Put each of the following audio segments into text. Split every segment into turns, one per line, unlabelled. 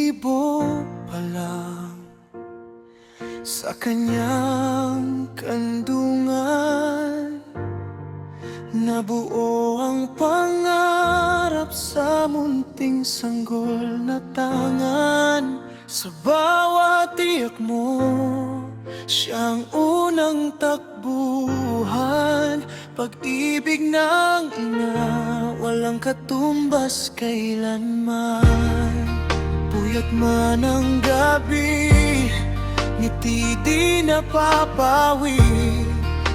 balahibo pa lang sa kanyang kandungan. Nabuo ang pangarap sa munting sanggol na tangan. Sa bawat tiyak mo, siyang unang takbuhan. Pag-ibig ng ina, walang katumbas kailanman. Puyat man ang gabi, ngiti di napapawi.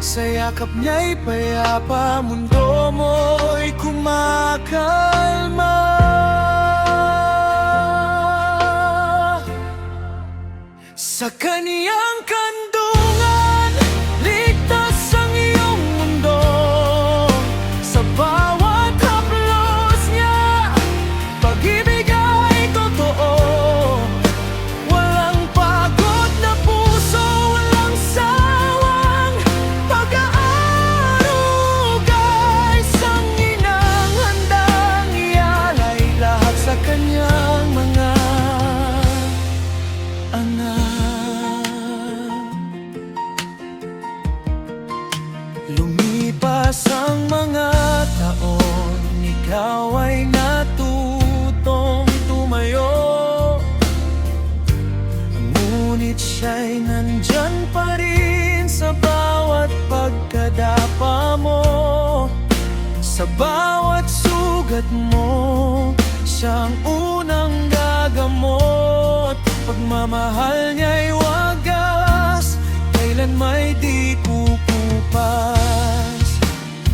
Sa yakap niya'y payapa, mundo mo'y kumakalma. Sa kaniyang kandungan, ligtas ang iyong mundo. Sa bawat haplos niya, pag-ibig ay totoo. Walang pagod na puso, walang sawang pag-aaruga. Isang inang handang ialay lahat sa kanyang mga anak. Lumipas ang mga taon, ikaw ay natutong tumayo. Ngunit siya'y nandyan pa rin sa bawat pagkadapa mo. Sa bawat sugat mo, siyang unang gagamot. Pagmamahal niya'y wagas, kailan may di kukupas.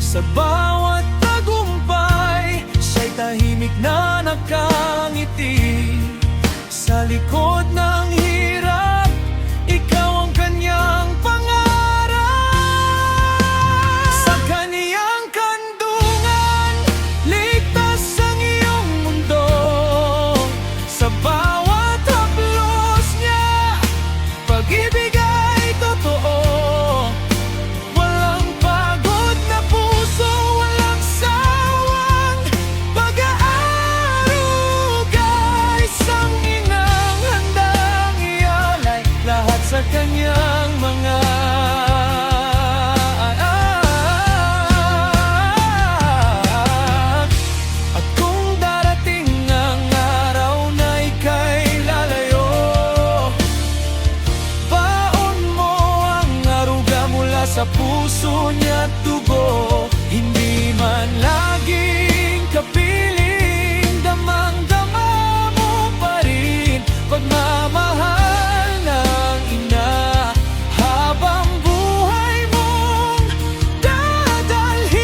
Sa bawat tagumpay, siya'y tahimik na nakangiti. Sa likod ng hirap, ikaw ang kanyang pangarap. Sa kaniyang kandungan, ligtas ang iyong mundo. Sa bawat haplos niya, pag-ibig ay totoo. Walang pagod na puso, walang sawang pag-aaruga. Isang inang handang ialay lahat sa kanyang mga anak. At kung darating ang araw na ika'y lalayo, baon mo ang aruga mula sa puso niya't dugo. Hindi man laging kapiling, damang-dama mo pa rin pagmamahal ng ina. Habang buhay mong dadalhin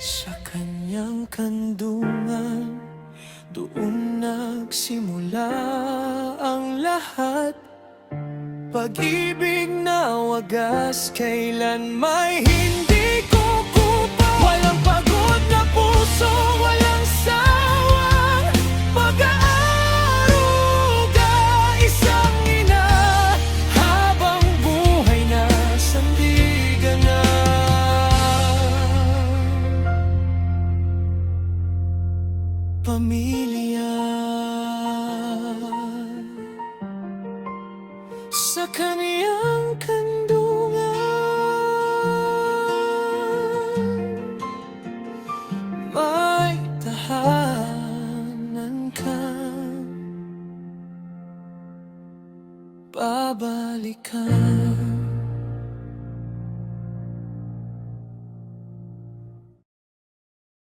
sa kanyang kandungan, doon nagsimula ang lahat. Pag-ibig na wagas, kailan may hindi kukupa. Walang pagod na puso, walang sawang pag-aaruga. Isang ina, habang buhay na sandigan. Pamilya. Sa kaniyang kandungan, may tahanan kang babalikan.